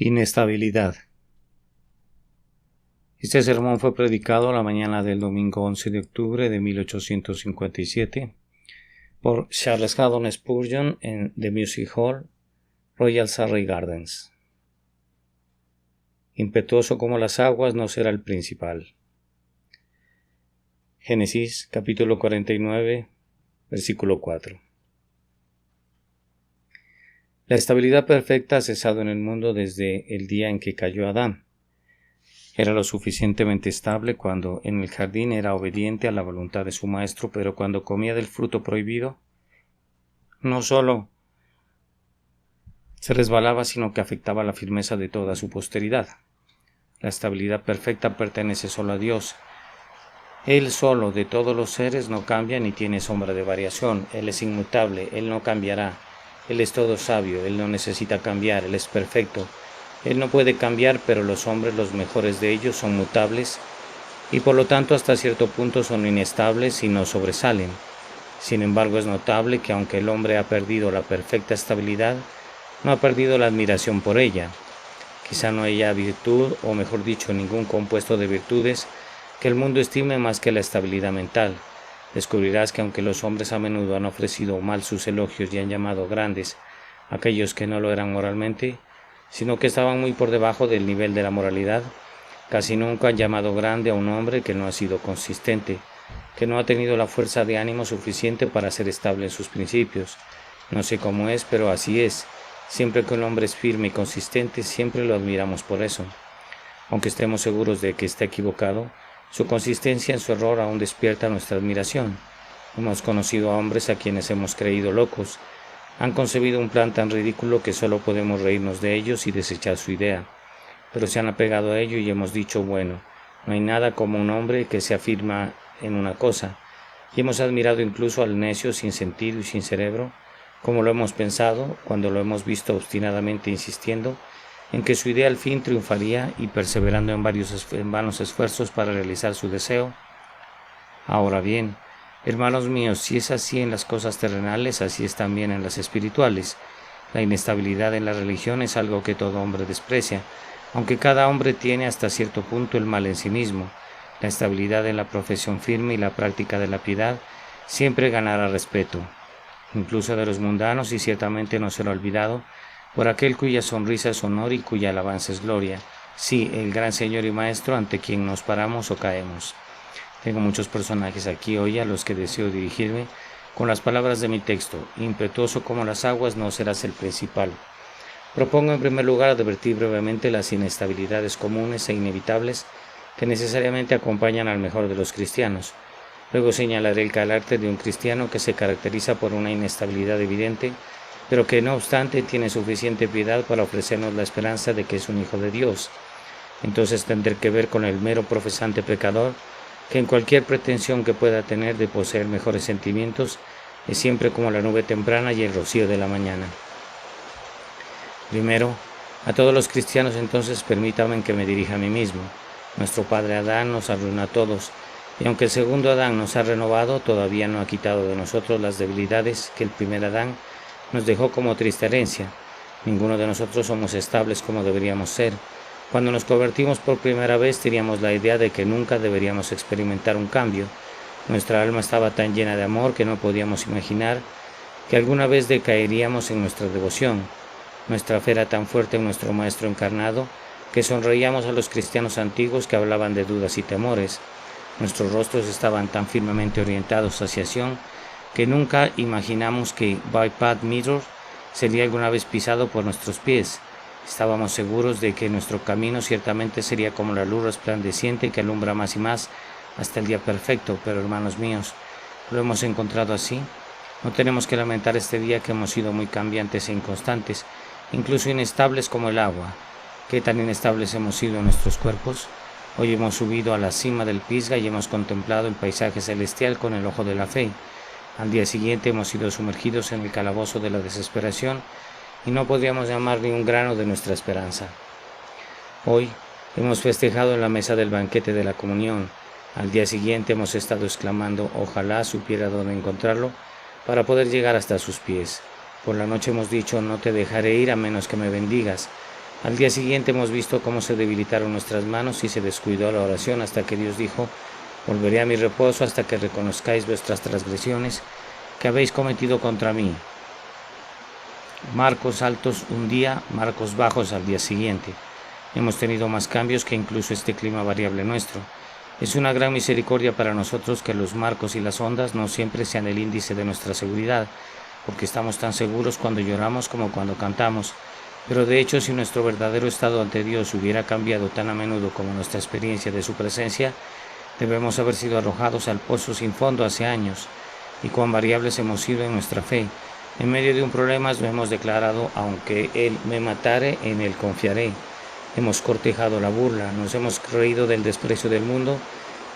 Inestabilidad. Este sermón fue predicado la mañana del domingo 11 de octubre de 1857 por Charles Haddon Spurgeon en The Music Hall, Royal Surrey Gardens. Impetuoso como las aguas no será el principal. Génesis capítulo 49, versículo 4. La estabilidad perfecta ha cesado en el mundo desde el día en que cayó Adán. Era lo suficientemente estable cuando en el jardín era obediente a la voluntad de su maestro, pero cuando comía del fruto prohibido, no solo se resbalaba, sino que afectaba la firmeza de toda su posteridad. La estabilidad perfecta pertenece solo a Dios. Él solo de todos los seres no cambia ni tiene sombra de variación. Él es inmutable, Él no cambiará. Él es todo sabio, Él no necesita cambiar, Él es perfecto. Él no puede cambiar, pero los hombres, los mejores de ellos, son mutables y por lo tanto hasta cierto punto son inestables y no sobresalen. Sin embargo, es notable que aunque el hombre ha perdido la perfecta estabilidad, no ha perdido la admiración por ella. Quizá no haya virtud, o mejor dicho, ningún compuesto de virtudes que el mundo estime más que la estabilidad mental. Descubrirás que aunque los hombres a menudo han ofrecido mal sus elogios y han llamado grandes a aquellos que no lo eran moralmente, sino que estaban muy por debajo del nivel de la moralidad, casi nunca han llamado grande a un hombre que no ha sido consistente, que no ha tenido la fuerza de ánimo suficiente para ser estable en sus principios. No sé cómo es, pero así es. Siempre que un hombre es firme y consistente, siempre lo admiramos por eso. Aunque estemos seguros de que está equivocado, su consistencia en su error aún despierta nuestra admiración. Hemos conocido a hombres a quienes hemos creído locos. Han concebido un plan tan ridículo que solo podemos reírnos de ellos y desechar su idea. Pero se han apegado a ello y hemos dicho, bueno, no hay nada como un hombre que se afirma en una cosa. Y hemos admirado incluso al necio sin sentido y sin cerebro, como lo hemos pensado cuando lo hemos visto obstinadamente insistiendo en que su idea al fin triunfaría y perseverando en vanos esfuerzos para realizar su deseo. Ahora bien, hermanos míos, si es así en las cosas terrenales, así es también en las espirituales. La inestabilidad en la religión es algo que todo hombre desprecia, aunque cada hombre tiene hasta cierto punto el mal en sí mismo. La estabilidad en la profesión firme y la práctica de la piedad siempre ganará respeto, incluso de los mundanos, y ciertamente no será olvidado por aquel cuya sonrisa es honor y cuya alabanza es gloria. Sí, el gran Señor y Maestro ante quien nos paramos o caemos. Tengo muchos personajes aquí hoy a los que deseo dirigirme con las palabras de mi texto. Impetuoso como las aguas no serás el principal. Propongo en primer lugar advertir brevemente las inestabilidades comunes e inevitables que necesariamente acompañan al mejor de los cristianos. Luego señalaré el carácter de un cristiano que se caracteriza por una inestabilidad evidente, pero que no obstante tiene suficiente piedad para ofrecernos la esperanza de que es un hijo de Dios. Entonces tendré que ver con el mero profesante pecador, que en cualquier pretensión que pueda tener de poseer mejores sentimientos, es siempre como la nube temprana y el rocío de la mañana. Primero, a todos los cristianos entonces permítanme que me dirija a mí mismo. Nuestro padre Adán nos arruinó a todos, y aunque el segundo Adán nos ha renovado, todavía no ha quitado de nosotros las debilidades que el primer Adán nos dejó como triste herencia. Ninguno de nosotros somos estables como deberíamos ser. Cuando nos convertimos por primera vez teníamos la idea de que nunca deberíamos experimentar un cambio. Nuestra alma estaba tan llena de amor que no podíamos imaginar que alguna vez decaeríamos en nuestra devoción. Nuestra fe era tan fuerte en nuestro Maestro encarnado que sonreíamos a los cristianos antiguos que hablaban de dudas y temores. Nuestros rostros estaban tan firmemente orientados hacia Sion que nunca imaginamos que Bypath Mirror sería alguna vez pisado por nuestros pies. Estábamos seguros de que nuestro camino ciertamente sería como la luz resplandeciente que alumbra más y más hasta el día perfecto, pero hermanos míos, ¿lo hemos encontrado así? No tenemos que lamentar este día que hemos sido muy cambiantes e inconstantes, incluso inestables como el agua. ¿Qué tan inestables hemos sido en nuestros cuerpos? Hoy hemos subido a la cima del Pisga y hemos contemplado el paisaje celestial con el ojo de la fe. Al día siguiente hemos sido sumergidos en el calabozo de la desesperación y no podríamos llamar ni un grano de nuestra esperanza. Hoy hemos festejado en la mesa del banquete de la comunión. Al día siguiente hemos estado exclamando, ojalá supiera dónde encontrarlo para poder llegar hasta sus pies. Por la noche hemos dicho, no te dejaré ir a menos que me bendigas. Al día siguiente hemos visto cómo se debilitaron nuestras manos y se descuidó la oración hasta que Dios dijo: volveré a mi reposo hasta que reconozcáis vuestras transgresiones que habéis cometido contra mí. Marcos altos un día, marcos bajos al día siguiente. Hemos tenido más cambios que incluso este clima variable nuestro. Es una gran misericordia para nosotros que los marcos y las ondas no siempre sean el índice de nuestra seguridad, porque estamos tan seguros cuando lloramos como cuando cantamos. Pero de hecho, si nuestro verdadero estado ante Dios hubiera cambiado tan a menudo como nuestra experiencia de su presencia, debemos haber sido arrojados al pozo sin fondo hace años. Y cuán variables hemos sido en nuestra fe. En medio de un problema nos hemos declarado: aunque Él me matare, en Él confiaré. Hemos cortejado la burla, nos hemos reído del desprecio del mundo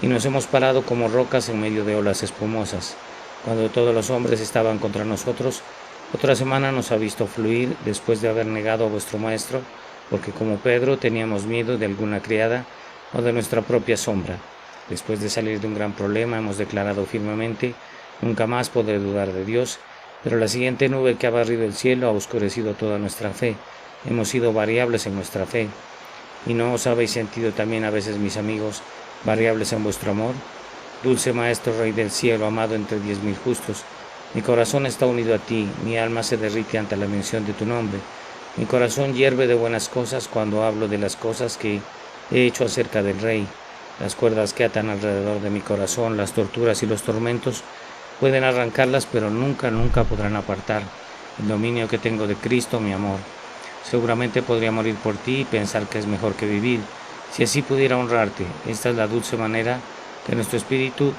y nos hemos parado como rocas en medio de olas espumosas. Cuando todos los hombres estaban contra nosotros, otra semana nos ha visto fluir después de haber negado a vuestro Maestro, porque como Pedro teníamos miedo de alguna criada o de nuestra propia sombra. Después de salir de un gran problema hemos declarado firmemente: nunca más podré dudar de Dios. Pero la siguiente nube que ha barrido el cielo ha oscurecido toda nuestra fe. Hemos sido variables en nuestra fe. ¿Y no os habéis sentido también a veces, mis amigos, variables en vuestro amor? Dulce Maestro, Rey del cielo, amado entre 10.000 justos, mi corazón está unido a ti, mi alma se derrite ante la mención de tu nombre. Mi corazón hierve de buenas cosas cuando hablo de las cosas que he hecho acerca del Rey. Las cuerdas que atan alrededor de mi corazón, las torturas y los tormentos, pueden arrancarlas, pero nunca podrán apartar el dominio que tengo de Cristo, mi amor. Seguramente podría morir por ti y pensar que es mejor que vivir, si así pudiera honrarte. Esta es la dulce manera de nuestro espíritu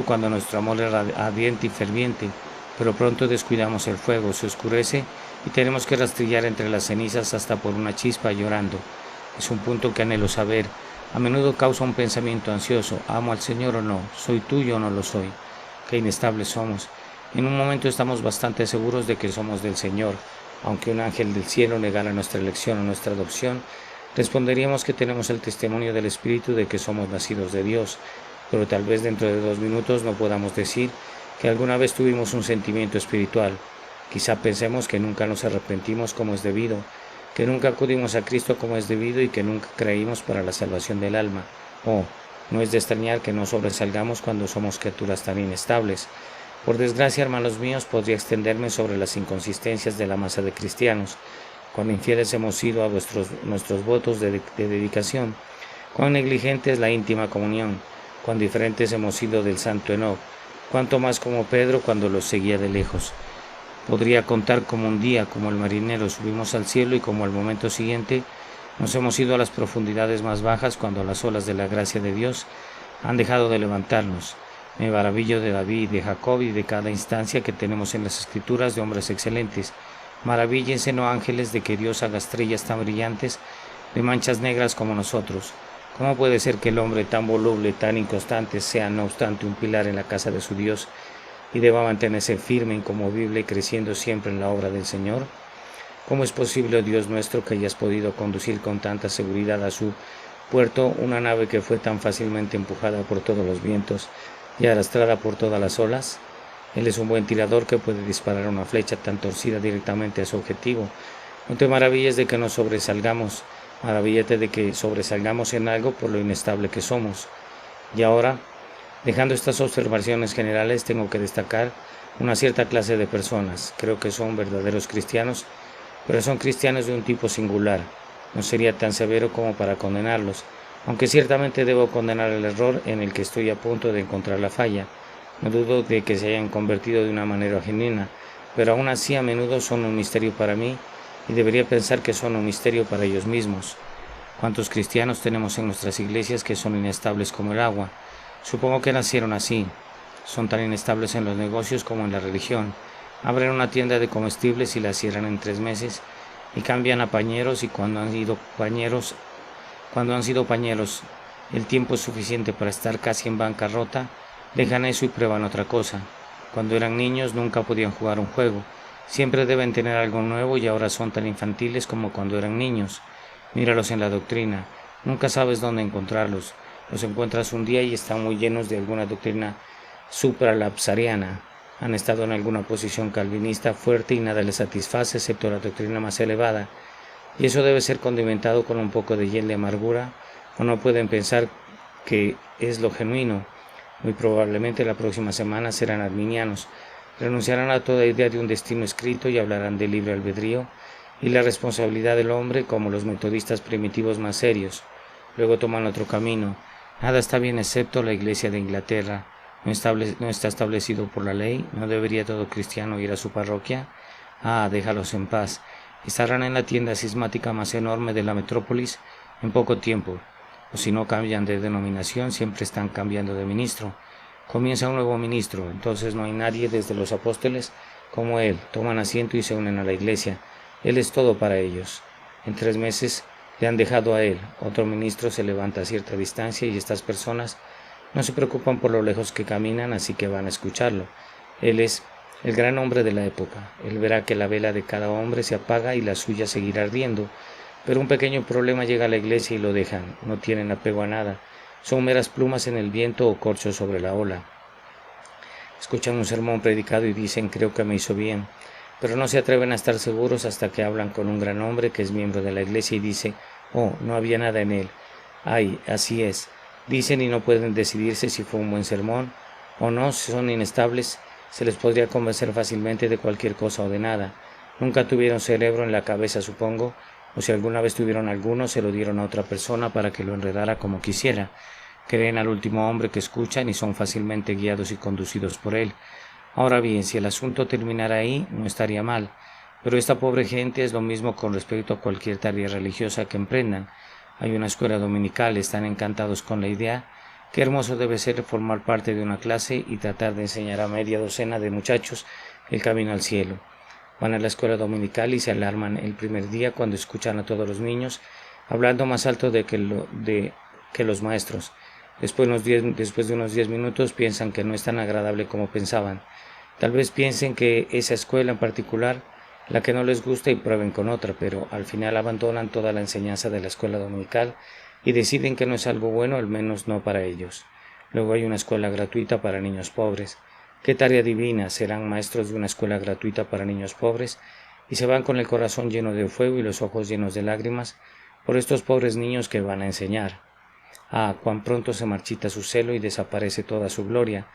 cuando nuestro amor es ardiente y ferviente, pero pronto descuidamos el fuego, se oscurece y tenemos que rastrillar entre las cenizas hasta por una chispa llorando. Es un punto que anhelo saber. A menudo causa un pensamiento ansioso: ¿amo al Señor o no? ¿Soy tuyo o no lo soy? Qué inestables somos. En un momento estamos bastante seguros de que somos del Señor. Aunque un ángel del cielo negara nuestra elección o nuestra adopción, responderíamos que tenemos el testimonio del Espíritu de que somos nacidos de Dios. Pero tal vez dentro de 2 minutos no podamos decir que alguna vez tuvimos un sentimiento espiritual. Quizá pensemos que nunca nos arrepentimos como es debido, que nunca acudimos a Cristo como es debido y que nunca creímos para la salvación del alma. Oh, no es de extrañar que no sobresalgamos cuando somos criaturas tan inestables. Por desgracia, hermanos míos, podría extenderme sobre las inconsistencias de la masa de cristianos. Cuán infieles hemos sido a nuestros votos de dedicación, cuán negligente es la íntima comunión, cuán diferentes hemos sido del santo Enoc, cuánto más como Pedro cuando los seguía de lejos. Podría contar como un día, como el marinero, subimos al cielo y como al momento siguiente nos hemos ido a las profundidades más bajas cuando las olas de la gracia de Dios han dejado de levantarnos. Me maravillo de David, de Jacob y de cada instancia que tenemos en las escrituras de hombres excelentes. Maravíllense, no ángeles, de que Dios haga estrellas tan brillantes, de manchas negras como nosotros. ¿Cómo puede ser que el hombre tan voluble, tan inconstante, sea no obstante un pilar en la casa de su Dios y deba mantenerse firme, inconmovible, creciendo siempre en la obra del Señor? ¿Cómo es posible, oh Dios nuestro, que hayas podido conducir con tanta seguridad a su puerto una nave que fue tan fácilmente empujada por todos los vientos y arrastrada por todas las olas? Él es un buen tirador que puede disparar una flecha tan torcida directamente a su objetivo. No te maravilles de que nos sobresalgamos, maravíllate de que sobresalgamos en algo por lo inestable que somos. Y ahora, dejando estas observaciones generales, tengo que destacar una cierta clase de personas. Creo que son verdaderos cristianos, pero son cristianos de un tipo singular. No sería tan severo como para condenarlos, aunque ciertamente debo condenar el error en el que estoy a punto de encontrar la falla. No dudo de que se hayan convertido de una manera genuina, pero aún así a menudo son un misterio para mí y debería pensar que son un misterio para ellos mismos. ¿Cuántos cristianos tenemos en nuestras iglesias que son inestables como el agua? Supongo que nacieron así. Son tan inestables en los negocios como en la religión. Abren una tienda de comestibles y la cierran en 3 meses y cambian a pañeros, y cuando han sido pañeros el tiempo es suficiente para estar casi en bancarrota, dejan eso y prueban otra cosa. Cuando eran niños nunca podían jugar un juego. Siempre deben tener algo nuevo y ahora son tan infantiles como cuando eran niños. Míralos en la doctrina. Nunca sabes dónde encontrarlos. Los encuentras un día y están muy llenos de alguna doctrina supralapsariana. Han estado en alguna posición calvinista fuerte y nada les satisface excepto la doctrina más elevada. y eso debe ser condimentado con un poco de hiel de amargura, o no pueden pensar que es lo genuino. Muy probablemente la próxima semana serán arminianos, renunciarán a toda idea de un destino escrito y hablarán de libre albedrío y la responsabilidad del hombre como los metodistas primitivos más serios. Luego toman otro camino. Nada está bien excepto la Iglesia de Inglaterra. No está establecido por la ley. ¿No debería todo cristiano ir a su parroquia? Déjalos en paz. Estarán en la tienda cismática más enorme de la metrópolis en poco tiempo. O si no cambian de denominación, siempre están cambiando de ministro. Comienza un nuevo ministro, entonces no hay nadie desde los apóstoles como él. Toman asiento y se unen a la Iglesia. Él es todo para ellos. En 3 meses le han dejado a él. Otro ministro se levanta a cierta distancia y estas personas no se preocupan por lo lejos que caminan, así que van a escucharlo. Él es el gran hombre de la época. Él verá que la vela de cada hombre se apaga y la suya seguirá ardiendo. Pero un pequeño problema llega a la iglesia y lo dejan. No tienen apego a nada. Son meras plumas en el viento o corchos sobre la ola. Escuchan un sermón predicado y dicen, creo que me hizo bien. Pero no se atreven a estar seguros hasta que hablan con un gran hombre que es miembro de la iglesia y dice, no había nada en él. Así es. Dicen y no pueden decidirse si fue un buen sermón o no, si son inestables, se les podría convencer fácilmente de cualquier cosa o de nada. Nunca tuvieron cerebro en la cabeza, supongo, o si alguna vez tuvieron alguno, se lo dieron a otra persona para que lo enredara como quisiera. Creen al último hombre que escuchan y son fácilmente guiados y conducidos por él. Ahora bien, si el asunto terminara ahí, no estaría mal, pero esta pobre gente es lo mismo con respecto a cualquier tarea religiosa que emprendan. Hay una escuela dominical, están encantados con la idea. Qué hermoso debe ser formar parte de una clase y tratar de enseñar a media docena de muchachos el camino al cielo. Van a la escuela dominical y se alarman el primer día cuando escuchan a todos los niños hablando más alto que los maestros. Después de unos 10 minutos piensan que no es tan agradable como pensaban. Tal vez piensen que esa escuela en particular, la que no les gusta y prueben con otra, pero al final abandonan toda la enseñanza de la escuela dominical y deciden que no es algo bueno, al menos no para ellos. Luego hay una escuela gratuita para niños pobres. Qué tarea divina, serán maestros de una escuela gratuita para niños pobres y se van con el corazón lleno de fuego y los ojos llenos de lágrimas por estos pobres niños que van a enseñar. Cuán pronto se marchita su celo y desaparece toda su gloria.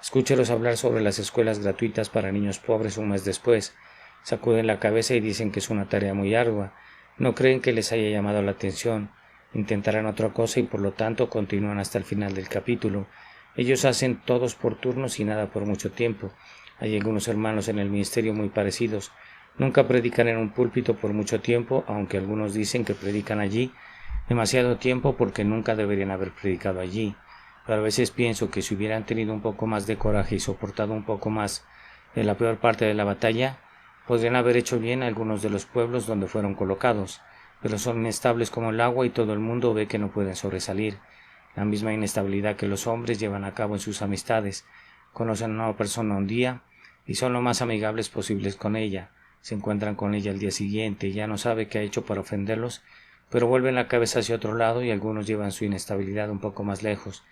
Escúchelos hablar sobre las escuelas gratuitas para niños pobres un mes después. Sacuden la cabeza y dicen que es una tarea muy ardua. No creen que les haya llamado la atención. Intentarán otra cosa y por lo tanto continúan hasta el final del capítulo. Ellos hacen todos por turnos y nada por mucho tiempo. Hay algunos hermanos en el ministerio muy parecidos. Nunca predican en un púlpito por mucho tiempo, aunque algunos dicen que predican allí demasiado tiempo porque nunca deberían haber predicado allí. Pero a veces pienso que si hubieran tenido un poco más de coraje y soportado un poco más de la peor parte de la batalla, podrían haber hecho bien a algunos de los pueblos donde fueron colocados, pero son inestables como el agua y todo el mundo ve que no pueden sobresalir. La misma inestabilidad que los hombres llevan a cabo en sus amistades. Conocen a una persona un día y son lo más amigables posibles con ella. Se encuentran con ella al día siguiente y ya no sabe qué ha hecho para ofenderlos, pero vuelven la cabeza hacia otro lado y algunos llevan su inestabilidad un poco más lejos.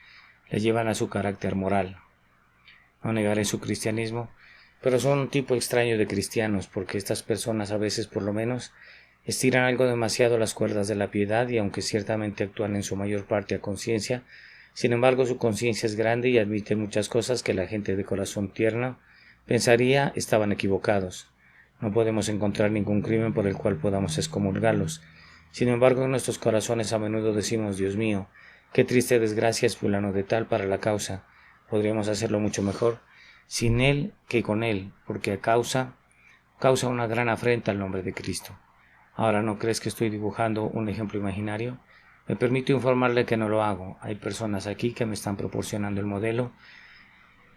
Le llevan a su carácter moral. No negaré su cristianismo, pero son un tipo extraño de cristianos, porque estas personas a veces por lo menos estiran algo demasiado las cuerdas de la piedad y aunque ciertamente actúan en su mayor parte a conciencia, sin embargo su conciencia es grande y admite muchas cosas que la gente de corazón tierno pensaría estaban equivocados. No podemos encontrar ningún crimen por el cual podamos excomulgarlos. Sin embargo, en nuestros corazones a menudo decimos, Dios mío, qué triste desgracia es fulano de tal para la causa. Podríamos hacerlo mucho mejor sin él que con él, porque causa una gran afrenta al nombre de Cristo. Ahora, ¿no crees que estoy dibujando un ejemplo imaginario? Me permito informarle que no lo hago. Hay personas aquí que me están proporcionando el modelo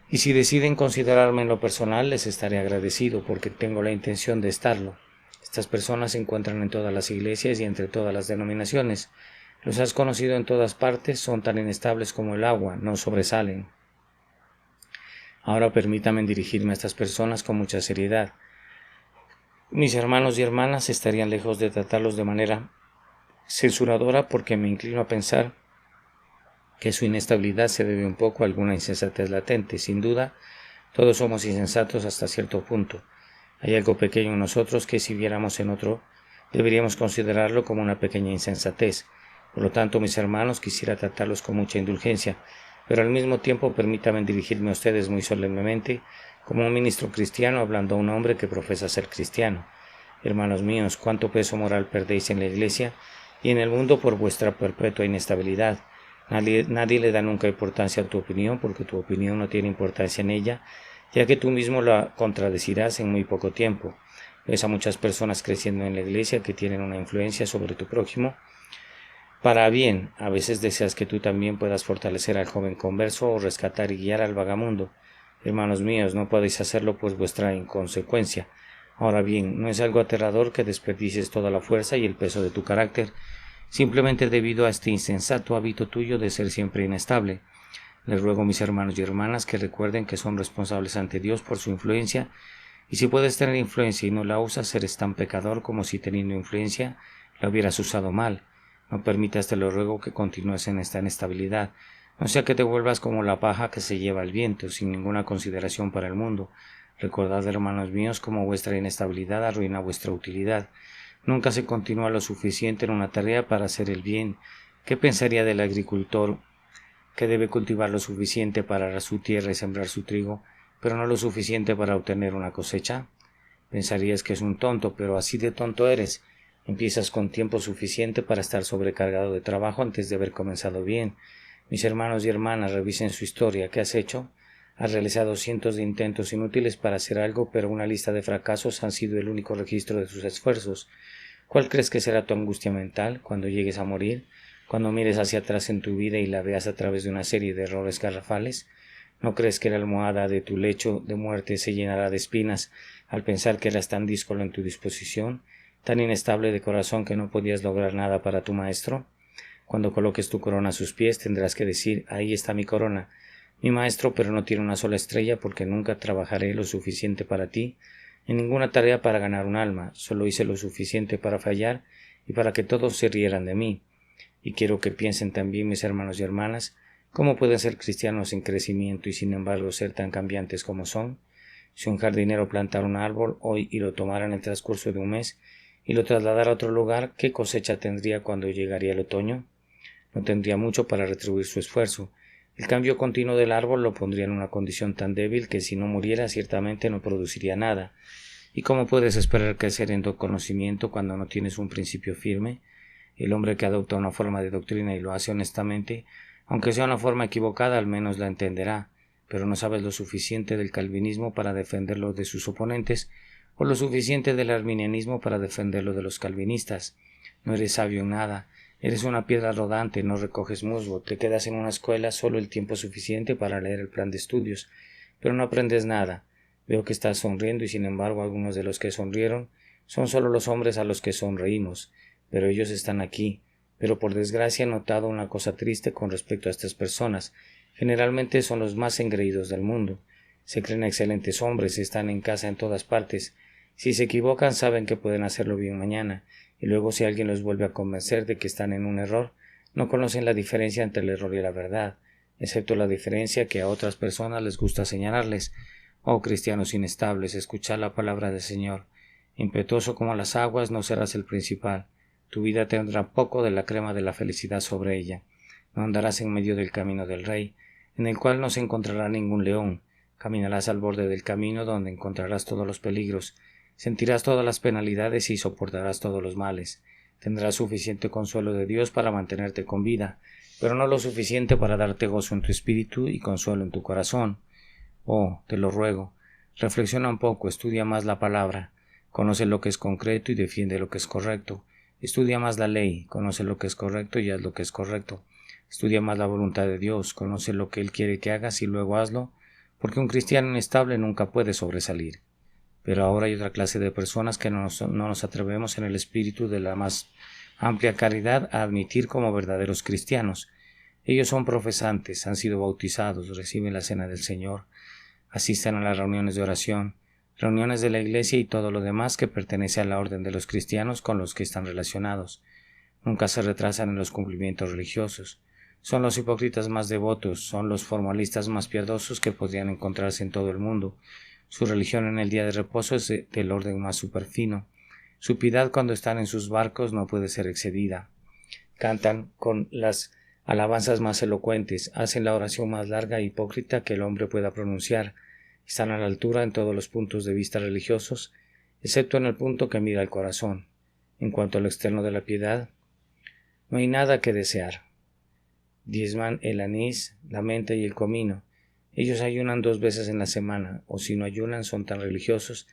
y si deciden considerarme en lo personal les estaré agradecido porque tengo la intención de estarlo. Estas personas se encuentran en todas las iglesias y entre todas las denominaciones. Los has conocido en todas partes, son tan inestables como el agua, no sobresalen. Ahora permítame dirigirme a estas personas con mucha seriedad. Mis hermanos y hermanas estarían lejos de tratarlos de manera censuradora porque me inclino a pensar que su inestabilidad se debe un poco a alguna insensatez latente. Sin duda, todos somos insensatos hasta cierto punto. Hay algo pequeño en nosotros que si viéramos en otro, deberíamos considerarlo como una pequeña insensatez. Por lo tanto, mis hermanos, quisiera tratarlos con mucha indulgencia, pero al mismo tiempo permítanme dirigirme a ustedes muy solemnemente, como un ministro cristiano hablando a un hombre que profesa ser cristiano. Hermanos míos, cuánto peso moral perdéis en la Iglesia y en el mundo por vuestra perpetua inestabilidad. Nadie le da nunca importancia a tu opinión, porque tu opinión no tiene importancia en ella, ya que tú mismo la contradecirás en muy poco tiempo. Ves a muchas personas creciendo en la Iglesia que tienen una influencia sobre tu prójimo. Para bien, a veces deseas que tú también puedas fortalecer al joven converso o rescatar y guiar al vagamundo. Hermanos míos, no podéis hacerlo por vuestra inconsecuencia. Ahora bien, ¿no es algo aterrador que desperdicies toda la fuerza y el peso de tu carácter, simplemente debido a este insensato hábito tuyo de ser siempre inestable? Les ruego, mis hermanos y hermanas, que recuerden que son responsables ante Dios por su influencia, y si puedes tener influencia y no la usas, eres tan pecador como si teniendo influencia la hubieras usado mal. No permitas, te lo ruego, que continúes en esta inestabilidad, no sea que te vuelvas como la paja que se lleva el viento, sin ninguna consideración para el mundo. Recordad, hermanos míos, cómo vuestra inestabilidad arruina vuestra utilidad. Nunca se continúa lo suficiente en una tarea para hacer el bien. ¿Qué pensaría del agricultor que debe cultivar lo suficiente para arar su tierra y sembrar su trigo, pero no lo suficiente para obtener una cosecha? Pensarías que es un tonto, pero así de tonto eres. Empiezas con tiempo suficiente para estar sobrecargado de trabajo antes de haber comenzado bien. Mis hermanos y hermanas, revisen su historia. ¿Qué has hecho? Has realizado cientos de intentos inútiles para hacer algo, pero una lista de fracasos han sido el único registro de tus esfuerzos. ¿Cuál crees que será tu angustia mental cuando llegues a morir? Cuando mires hacia atrás en tu vida y la veas a través de una serie de errores garrafales. ¿No crees que la almohada de tu lecho de muerte se llenará de espinas al pensar que eras tan díscolo en tu disposición, tan inestable de corazón que no podías lograr nada para tu maestro? Cuando coloques tu corona a sus pies tendrás que decir: ahí está mi corona, mi maestro, pero no tiene una sola estrella porque nunca trabajaré lo suficiente para ti, en ninguna tarea para ganar un alma, solo hice lo suficiente para fallar y para que todos se rieran de mí. Y quiero que piensen también, mis hermanos y hermanas, cómo pueden ser cristianos en crecimiento y sin embargo ser tan cambiantes como son. Si un jardinero plantara un árbol hoy y lo tomara en el transcurso de un mes y lo trasladara a otro lugar, ¿qué cosecha tendría cuando llegaría el otoño? No tendría mucho para retribuir su esfuerzo. El cambio continuo del árbol lo pondría en una condición tan débil que si no muriera ciertamente no produciría nada. ¿Y cómo puedes esperar crecer en tu conocimiento cuando no tienes un principio firme? El hombre que adopta una forma de doctrina y lo hace honestamente, aunque sea una forma equivocada, al menos la entenderá, pero no sabes lo suficiente del calvinismo para defenderlo de sus oponentes, o lo suficiente del arminianismo para defenderlo de los calvinistas. No eres sabio en nada, eres una piedra rodante, no recoges musgo, te quedas en una escuela solo el tiempo suficiente para leer el plan de estudios, pero no aprendes nada. Veo que estás sonriendo y sin embargo algunos de los que sonrieron son solo los hombres a los que sonreímos, pero ellos están aquí. Pero por desgracia he notado una cosa triste con respecto a estas personas. Generalmente son los más engreídos del mundo. Se creen excelentes hombres, están en casa en todas partes. Si se equivocan saben que pueden hacerlo bien mañana, y luego si alguien los vuelve a convencer de que están en un error, no conocen la diferencia entre el error y la verdad, excepto la diferencia que a otras personas les gusta señalarles. Oh cristianos inestables, escuchad la palabra del Señor. Impetuoso como las aguas no serás el principal. Tu vida tendrá poco de la crema de la felicidad sobre ella. No andarás en medio del camino del rey, en el cual no se encontrará ningún león. Caminarás al borde del camino donde encontrarás todos los peligros. Sentirás todas las penalidades y soportarás todos los males. Tendrás suficiente consuelo de Dios para mantenerte con vida, pero no lo suficiente para darte gozo en tu espíritu y consuelo en tu corazón. Oh, te lo ruego, reflexiona un poco, estudia más la palabra, conoce lo que es concreto y defiende lo que es correcto. Estudia más la ley, conoce lo que es correcto y haz lo que es correcto. Estudia más la voluntad de Dios, conoce lo que Él quiere que hagas y luego hazlo, porque un cristiano inestable nunca puede sobresalir. Pero ahora hay otra clase de personas que no nos atrevemos en el espíritu de la más amplia caridad a admitir como verdaderos cristianos. Ellos son profesantes, han sido bautizados, reciben la cena del Señor, asisten a las reuniones de oración, reuniones de la Iglesia y todo lo demás que pertenece a la orden de los cristianos con los que están relacionados. Nunca se retrasan en los cumplimientos religiosos. Son los hipócritas más devotos, son los formalistas más piadosos que podrían encontrarse en todo el mundo. Su religión en el día de reposo es del orden más superfino. Su piedad cuando están en sus barcos no puede ser excedida. Cantan con las alabanzas más elocuentes, hacen la oración más larga e hipócrita que el hombre pueda pronunciar, están a la altura en todos los puntos de vista religiosos, excepto en el punto que mira el corazón. En cuanto a lo externo de la piedad, no hay nada que desear. Diezman el anís, la menta y el comino. Ellos ayunan 2 veces en la semana, o si no ayunan son tan religiosos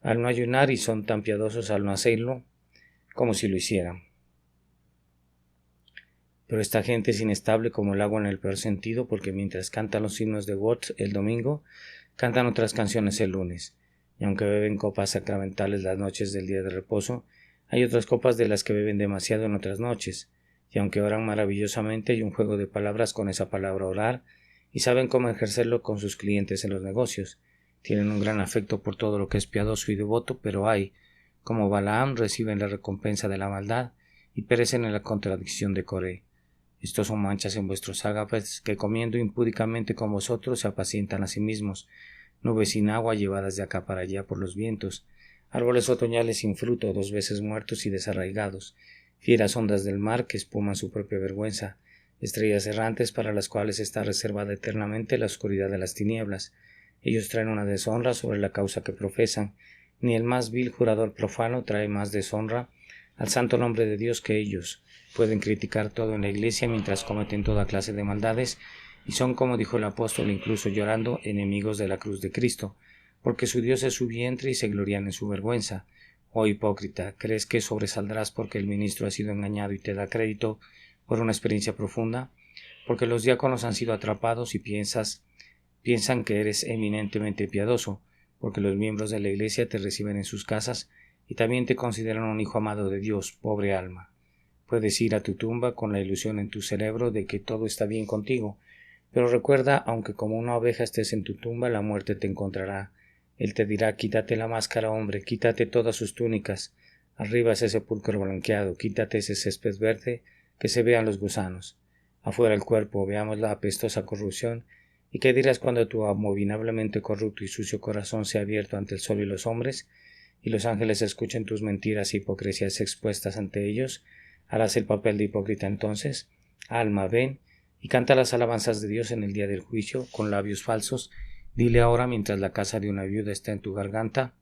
al no ayunar y son tan piadosos al no hacerlo como si lo hicieran. Pero esta gente es inestable como el agua en el peor sentido, porque mientras cantan los himnos de Watts el domingo, cantan otras canciones el lunes, y aunque beben copas sacramentales las noches del día de reposo, hay otras copas de las que beben demasiado en otras noches, y aunque oran maravillosamente hay un juego de palabras con esa palabra orar, y saben cómo ejercerlo con sus clientes en los negocios. Tienen un gran afecto por todo lo que es piadoso y devoto, pero hay, como Balaam, reciben la recompensa de la maldad y perecen en la contradicción de Coré. Estos son manchas en vuestros ágapes que comiendo impúdicamente con vosotros se apacientan a sí mismos, nubes sin agua llevadas de acá para allá por los vientos, árboles otoñales sin fruto 2 veces muertos y desarraigados, fieras ondas del mar que espuman su propia vergüenza, estrellas errantes para las cuales está reservada eternamente la oscuridad de las tinieblas. Ellos traen una deshonra sobre la causa que profesan, ni el más vil jurador profano trae más deshonra al santo nombre de Dios que ellos. Pueden criticar todo en la iglesia mientras cometen toda clase de maldades, y son, como dijo el apóstol, incluso llorando, enemigos de la cruz de Cristo, porque su Dios es su vientre y se glorian en su vergüenza. Oh hipócrita, ¿crees que sobresaldrás porque el ministro ha sido engañado y te da crédito por una experiencia profunda? Porque los diáconos han sido atrapados y piensan que eres eminentemente piadoso, porque los miembros de la iglesia te reciben en sus casas y también te consideran un hijo amado de Dios, pobre alma. Puedes ir a tu tumba con la ilusión en tu cerebro de que todo está bien contigo, pero recuerda, aunque como una oveja estés en tu tumba, la muerte te encontrará. Él te dirá: quítate la máscara, hombre, quítate todas sus túnicas, arriba ese sepulcro blanqueado, quítate ese césped verde, que se vean los gusanos, afuera el cuerpo, veamos la apestosa corrupción. ¿Y qué dirás cuando tu abominablemente corrupto y sucio corazón sea abierto ante el sol y los hombres, y los ángeles escuchen tus mentiras e hipocresías expuestas ante ellos? ¿Harás el papel de hipócrita entonces? Alma, ven y canta las alabanzas de Dios en el día del juicio con labios falsos. Dile ahora, mientras la casa de una viuda está en tu garganta,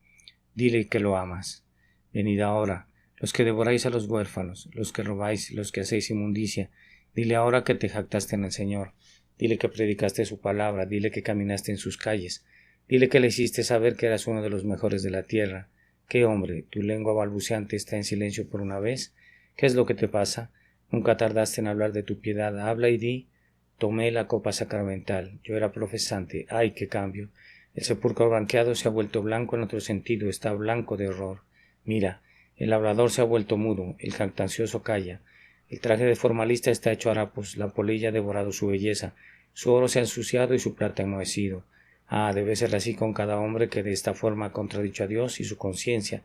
dile que lo amas. Venid ahora, los que devoráis a los huérfanos, los que robáis, los que hacéis inmundicia, dile ahora que te jactaste en el Señor. Dile que predicaste su palabra, dile que caminaste en sus calles, dile que le hiciste saber que eras uno de los mejores de la tierra. ¿Qué, hombre? ¿Tu lengua balbuceante está en silencio por una vez? ¿Qué es lo que te pasa? Nunca tardaste en hablar de tu piedad. Habla y di: tomé la copa sacramental. Yo era profesante. ¡Ay, qué cambio! El sepulcro blanqueado se ha vuelto blanco en otro sentido, está blanco de horror. Mira, el hablador se ha vuelto mudo, el jactancioso calla. El traje de formalista está hecho harapos, la polilla ha devorado su belleza, su oro se ha ensuciado y su plata enmohecido. Ah, debe ser así con cada hombre que de esta forma ha contradicho a Dios y su conciencia.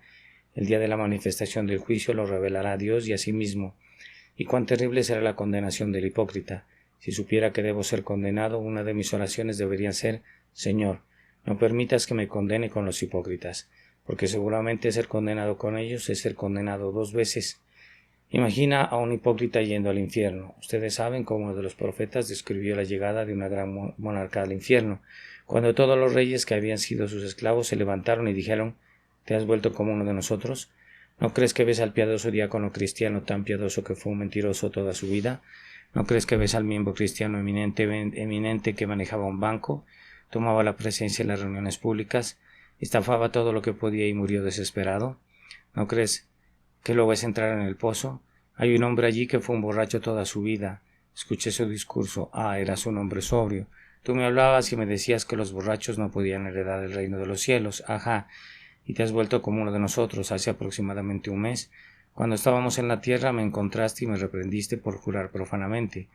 El día de la manifestación del juicio lo revelará a Dios y a sí mismo. Y cuán terrible será la condenación del hipócrita. Si supiera que debo ser condenado, una de mis oraciones debería ser: Señor, no permitas que me condene con los hipócritas, porque seguramente ser condenado con ellos es ser condenado 2 veces. Imagina a un hipócrita yendo al infierno. Ustedes saben cómo uno de los profetas describió la llegada de una gran monarca al infierno, cuando todos los reyes que habían sido sus esclavos se levantaron y dijeron: ¿te has vuelto como uno de nosotros? ¿No crees que ves al piadoso diácono cristiano tan piadoso que fue un mentiroso toda su vida? ¿No crees que ves al miembro cristiano eminente que manejaba un banco, tomaba la presencia en las reuniones públicas, estafaba todo lo que podía y murió desesperado? ¿No crees que lo ves entrar en el pozo? Hay un hombre allí que fue un borracho toda su vida. Escuché su discurso. Ah, eras un hombre sobrio. Tú me hablabas y me decías que los borrachos no podían heredar el reino de los cielos. Ajá. Y te has vuelto como uno de nosotros. Hace aproximadamente un mes, cuando estábamos en la tierra, me encontraste y me reprendiste por jurar profanamente.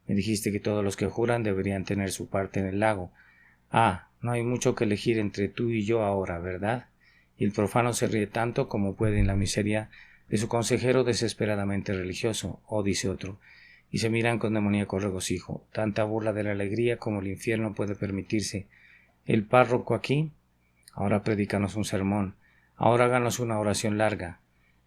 Me dijiste que todos los que juran deberían tener su parte en el lago. Ah, no hay mucho que elegir entre tú y yo ahora, ¿verdad? Y el profano se ríe tanto como puede en la miseria de su consejero desesperadamente religioso, o dice otro, y se miran con demoníaco regocijo. Tanta burla de la alegría como el infierno puede permitirse. El párroco aquí: ahora predícanos un sermón, ahora háganos una oración larga.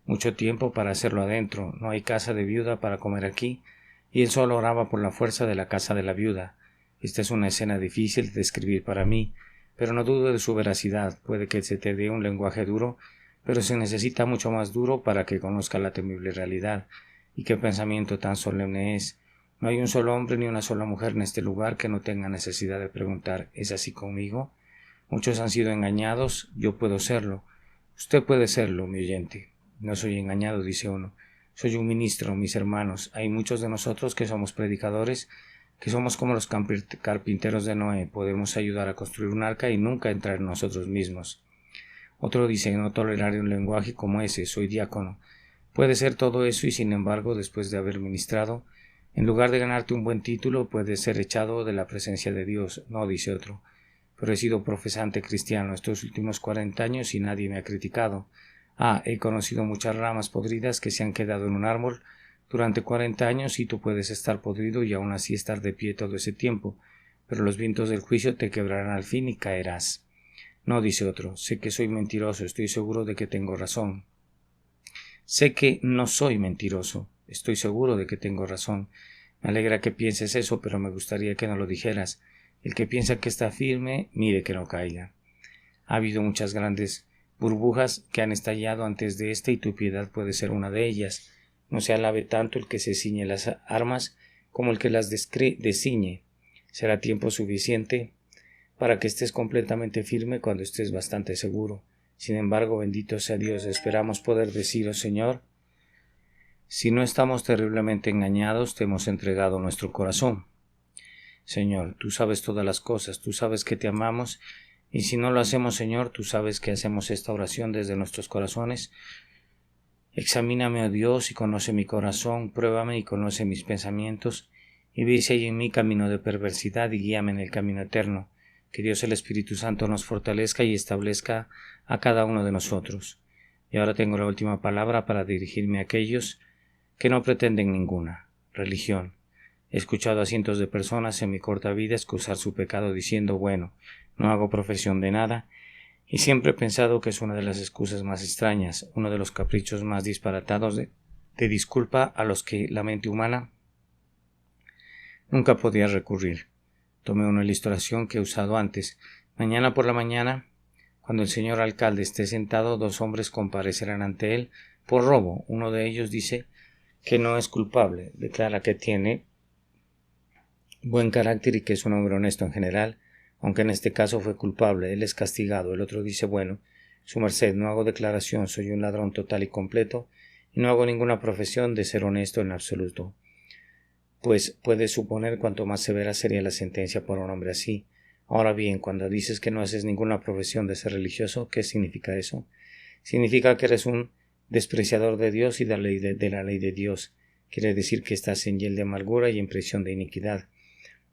mucho tiempo para hacerlo adentro, no hay casa de viuda para comer aquí, y él solo oraba por la fuerza de la casa de la viuda. Esta es una escena difícil de describir para mí, pero no dudo de su veracidad. Puede que se te dé un lenguaje duro, pero se necesita mucho más duro para que conozca la temible realidad. Y qué pensamiento tan solemne es. No hay un solo hombre ni una sola mujer en este lugar que no tenga necesidad de preguntar: ¿es así conmigo? Muchos han sido engañados, yo puedo serlo. Usted puede serlo, mi oyente. No soy engañado, dice uno. Soy un ministro, mis hermanos. Hay muchos de nosotros que somos predicadores, que somos como los carpinteros de Noé. Podemos ayudar a construir un arca y nunca entrar nosotros mismos. Otro dice: no toleraré un lenguaje como ese, soy diácono. Puede ser todo eso y sin embargo, después de haber ministrado, en lugar de ganarte un buen título, puedes ser echado de la presencia de Dios. No, dice otro. Pero he sido profesante cristiano estos últimos 40 años y nadie me ha criticado. He conocido muchas ramas podridas que se han quedado en un árbol durante 40 años y tú puedes estar podrido y aún así estar de pie todo ese tiempo, pero los vientos del juicio te quebrarán al fin y caerás. No, dice otro, sé que soy mentiroso, estoy seguro de que tengo razón. Sé que no soy mentiroso, estoy seguro de que tengo razón. Me alegra que pienses eso, pero me gustaría que no lo dijeras. El que piensa que está firme, mire que no caiga. Ha habido muchas grandes burbujas que han estallado antes de esta y tu piedad puede ser una de ellas. No se alabe tanto el que se ciñe las armas como el que las desciñe. Será tiempo suficiente para que estés completamente firme cuando estés bastante seguro. Sin embargo, bendito sea Dios, esperamos poder decir: oh Señor, si no estamos terriblemente engañados, te hemos entregado nuestro corazón. Señor, tú sabes todas las cosas, tú sabes que te amamos, y si no lo hacemos, Señor, tú sabes que hacemos esta oración desde nuestros corazones. Examíname, oh Dios, y conoce mi corazón, pruébame y conoce mis pensamientos, y ve si hay en mí camino de perversidad y guíame en el camino eterno. Que Dios el Espíritu Santo nos fortalezca y establezca a cada uno de nosotros. Y ahora tengo la última palabra para dirigirme a aquellos que no pretenden ninguna religión. He escuchado a cientos de personas en mi corta vida excusar su pecado diciendo: bueno, no hago profesión de nada, y siempre he pensado que es una de las excusas más extrañas, uno de los caprichos más disparatados de disculpa a los que la mente humana nunca podía recurrir. Tomé una ilustración que he usado antes. Mañana por la mañana, cuando el señor alcalde esté sentado, 2 hombres comparecerán ante él por robo. Uno de ellos dice que no es culpable, declara que tiene buen carácter y que es un hombre honesto en general, aunque en este caso fue culpable. Él es castigado. El otro dice: bueno, su merced, no hago declaración, soy un ladrón total y completo, y no hago ninguna profesión de ser honesto en absoluto. Pues puedes suponer cuánto más severa sería la sentencia por un hombre así. Ahora bien, cuando dices que no haces ninguna profesión de ser religioso, ¿qué significa eso? Significa que eres un despreciador de Dios y de la ley de Dios. Quiere decir que estás en hiel de amargura y en prisión de iniquidad.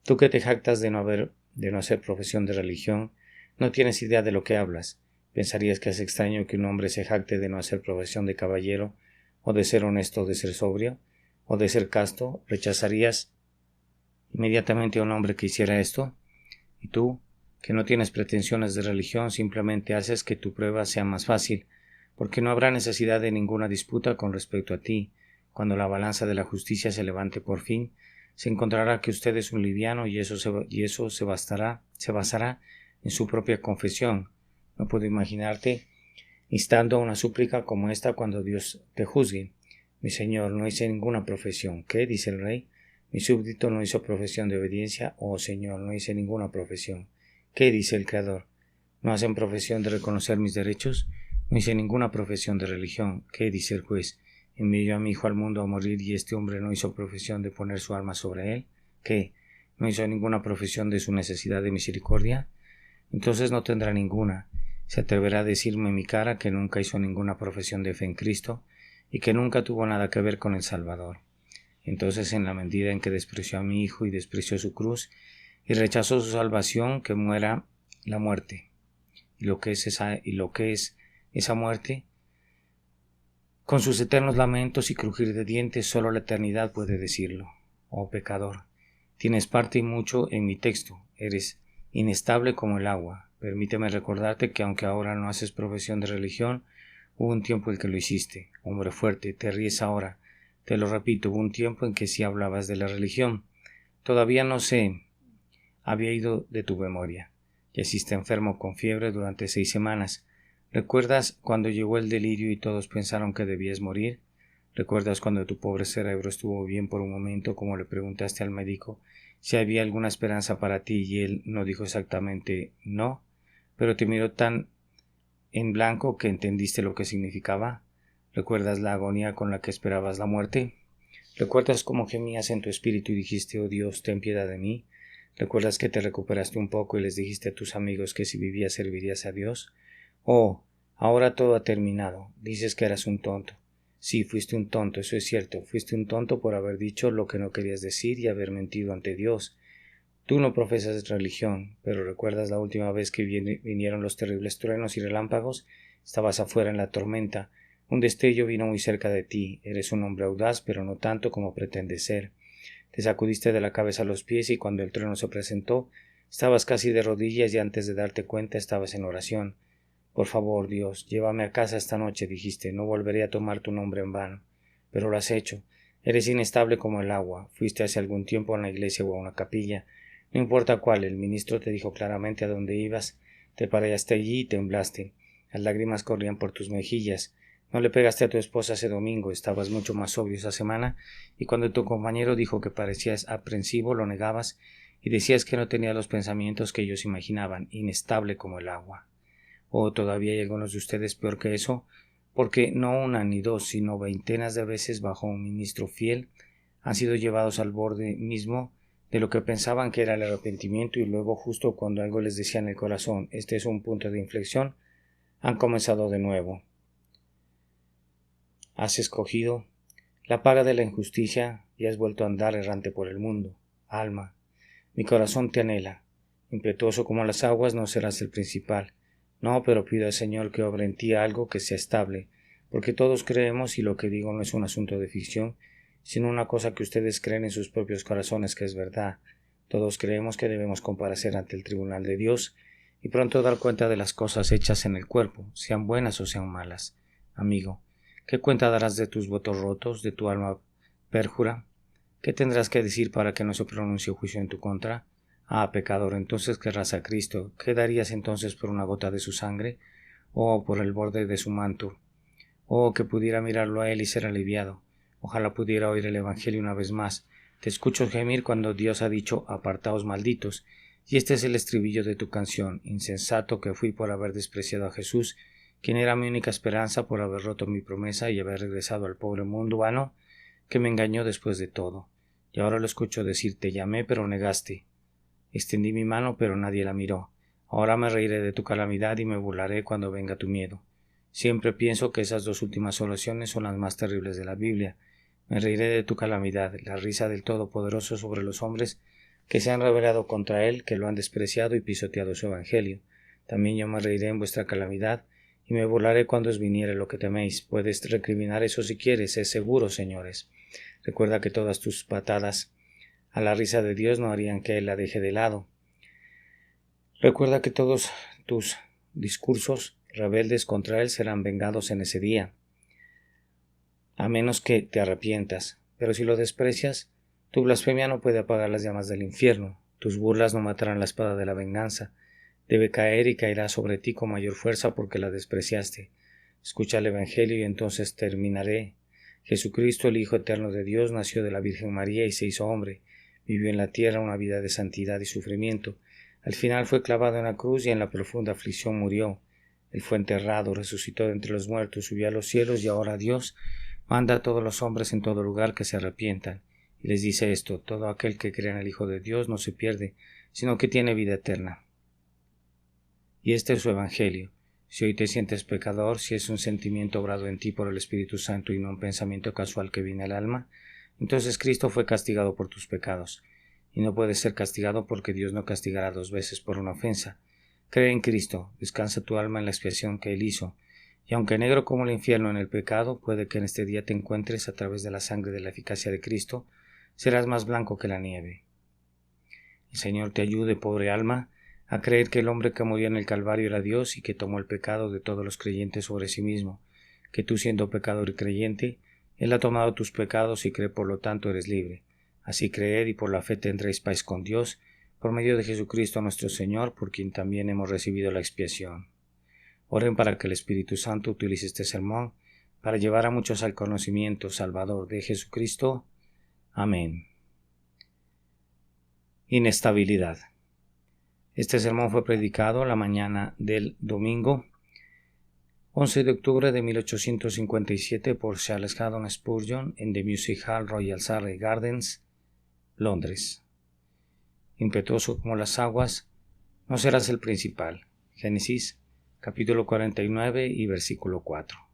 Tú que te jactas de no hacer profesión de religión, no tienes idea de lo que hablas. ¿Pensarías que es extraño que un hombre se jacte de no hacer profesión de caballero, o de ser honesto, o de ser sobrio, o de ser casto? ¿Rechazarías inmediatamente a un hombre que hiciera esto? Y tú, que no tienes pretensiones de religión, simplemente haces que tu prueba sea más fácil, porque no habrá necesidad de ninguna disputa con respecto a ti. Cuando la balanza de la justicia se levante por fin, se encontrará que usted es un liviano y eso se basará en su propia confesión. No puedo imaginarte instando a una súplica como esta cuando Dios te juzgue. Mi señor, no hice ninguna profesión. ¿Qué? Dice el rey. Mi súbdito no hizo profesión de obediencia. Oh señor, no hice ninguna profesión. ¿Qué? Dice el creador. ¿No hacen profesión de reconocer mis derechos? No hice ninguna profesión de religión. ¿Qué? Dice el juez. Envió a mi hijo al mundo a morir y este hombre no hizo profesión de poner su alma sobre él. ¿Qué? ¿No hizo ninguna profesión de su necesidad de misericordia? Entonces no tendrá ninguna. Se atreverá a decirme en mi cara que nunca hizo ninguna profesión de fe en Cristo y que nunca tuvo nada que ver con el Salvador. Entonces, en la medida en que despreció a mi hijo y despreció su cruz y rechazó su salvación, que muera la muerte. Y lo que es esa muerte, con sus eternos lamentos y crujir de dientes, solo la eternidad puede decirlo. Oh pecador, tienes parte y mucho en mi texto, eres inestable como el agua. Permíteme recordarte que aunque ahora no haces profesión de religión, Hubo un tiempo en que lo hiciste, hombre fuerte, te ríes ahora. Te lo repito, hubo un tiempo en que sí hablabas de la religión. Todavía no se había ido de tu memoria. Yaciste enfermo con fiebre durante 6 semanas. ¿Recuerdas cuando llegó el delirio y todos pensaron que debías morir? ¿Recuerdas cuando tu pobre cerebro estuvo bien por un momento, como le preguntaste al médico si había alguna esperanza para ti y él no dijo exactamente no, pero te miró tan en blanco que entendiste lo que significaba? ¿Recuerdas la agonía con la que esperabas la muerte? ¿Recuerdas cómo gemías en tu espíritu y dijiste, oh Dios, ten piedad de mí? ¿Recuerdas que te recuperaste un poco y les dijiste a tus amigos que si vivías servirías a Dios? Oh, ahora todo ha terminado. Dices que eras un tonto. Sí, fuiste un tonto, eso es cierto. Fuiste un tonto por haber dicho lo que no querías decir y haber mentido ante Dios. Tú no profesas religión, pero ¿recuerdas la última vez que vinieron los terribles truenos y relámpagos? Estabas afuera en la tormenta. Un destello vino muy cerca de ti. Eres un hombre audaz, pero no tanto como pretendes ser. Te sacudiste de la cabeza a los pies y cuando el trueno se presentó, estabas casi de rodillas y antes de darte cuenta estabas en oración. Por favor, Dios, llévame a casa esta noche, dijiste, no volveré a tomar tu nombre en vano. Pero lo has hecho. Eres inestable como el agua. Fuiste hace algún tiempo a una iglesia o a una capilla. No importa cuál, el ministro te dijo claramente a dónde ibas. Te paraste allí y temblaste. Las lágrimas corrían por tus mejillas. No le pegaste a tu esposa ese domingo, estabas mucho más sobrio esa semana, y cuando tu compañero dijo que parecías aprensivo, lo negabas y decías que no tenía los pensamientos que ellos imaginaban, inestable como el agua. O todavía hay algunos de ustedes peor que eso, porque no una ni dos, sino veintenas de veces bajo un ministro fiel han sido llevados al borde mismo de lo que pensaban que era el arrepentimiento y luego justo cuando algo les decía en el corazón, este es un punto de inflexión, han comenzado de nuevo. Has escogido la paga de la injusticia y has vuelto a andar errante por el mundo. Alma, mi corazón te anhela. Impetuoso como las aguas no serás el principal. No, pero pido al Señor que obre en ti algo que sea estable, porque todos creemos y lo que digo no es un asunto de ficción, sino una cosa que ustedes creen en sus propios corazones que es verdad. Todos creemos que debemos comparecer ante el tribunal de Dios y pronto dar cuenta de las cosas hechas en el cuerpo, sean buenas o sean malas. Amigo, ¿qué cuenta darás de tus votos rotos, de tu alma pérjura? ¿Qué tendrás que decir para que no se pronuncie juicio en tu contra? Ah, pecador, entonces querrás a Cristo. ¿Qué darías entonces por una gota de su sangre? ¿O por el borde de su manto? Oh, que pudiera mirarlo a él y ser aliviado. Ojalá pudiera oír el Evangelio una vez más. Te escucho gemir cuando Dios ha dicho, apartaos malditos. Y este es el estribillo de tu canción, insensato que fui por haber despreciado a Jesús, quien era mi única esperanza por haber roto mi promesa y haber regresado al pobre mundo vano que me engañó después de todo. Y ahora lo escucho decir, te llamé pero negaste. Extendí mi mano pero nadie la miró. Ahora me reiré de tu calamidad y me burlaré cuando venga tu miedo. Siempre pienso que esas dos últimas oraciones son las más terribles de la Biblia. Me reiré de tu calamidad, la risa del Todopoderoso sobre los hombres que se han rebelado contra él, que lo han despreciado y pisoteado su evangelio. También yo me reiré en vuestra calamidad, y me burlaré cuando os viniere lo que teméis. Puedes recriminar eso si quieres, es seguro, señores. Recuerda que todas tus patadas a la risa de Dios no harían que él la deje de lado. Recuerda que todos tus discursos rebeldes contra él serán vengados en ese día, a menos que te arrepientas. Pero si lo desprecias, tu blasfemia no puede apagar las llamas del infierno. Tus burlas no matarán la espada de la venganza. Debe caer y caerá sobre ti con mayor fuerza porque la despreciaste. Escucha el Evangelio y entonces terminaré. Jesucristo, el Hijo eterno de Dios, nació de la Virgen María y se hizo hombre. Vivió en la tierra una vida de santidad y sufrimiento. Al final fue clavado en la cruz y en la profunda aflicción murió. Él fue enterrado, resucitó de entre los muertos, subió a los cielos y ahora Dios manda a todos los hombres en todo lugar que se arrepientan. Y les dice esto, todo aquel que cree en el Hijo de Dios no se pierde, sino que tiene vida eterna. Y este es su Evangelio. Si hoy te sientes pecador, si es un sentimiento obrado en ti por el Espíritu Santo y no un pensamiento casual que viene al alma, entonces Cristo fue castigado por tus pecados. Y no puedes ser castigado porque Dios no castigará 2 veces por una ofensa. Cree en Cristo, descansa tu alma en la expiación que Él hizo, y aunque negro como el infierno en el pecado, puede que en este día te encuentres a través de la sangre de la eficacia de Cristo, serás más blanco que la nieve. El Señor te ayude, pobre alma, a creer que el hombre que murió en el Calvario era Dios y que tomó el pecado de todos los creyentes sobre sí mismo. que tú, siendo pecador y creyente, Él ha tomado tus pecados y cree, por lo tanto eres libre. Así creed y por la fe tendréis paz con Dios, por medio de Jesucristo nuestro Señor, por quien también hemos recibido la expiación. Oren para que el Espíritu Santo utilice este sermón para llevar a muchos al conocimiento salvador de Jesucristo. Amén. Inestabilidad. Este sermón fue predicado la mañana del domingo 11 de octubre de 1857 por Charles Haddon Spurgeon en The Music Hall, Royal Surrey Gardens, Londres. Impetuoso como las aguas, no serás el principal. Génesis capítulo 49 y versículo 4.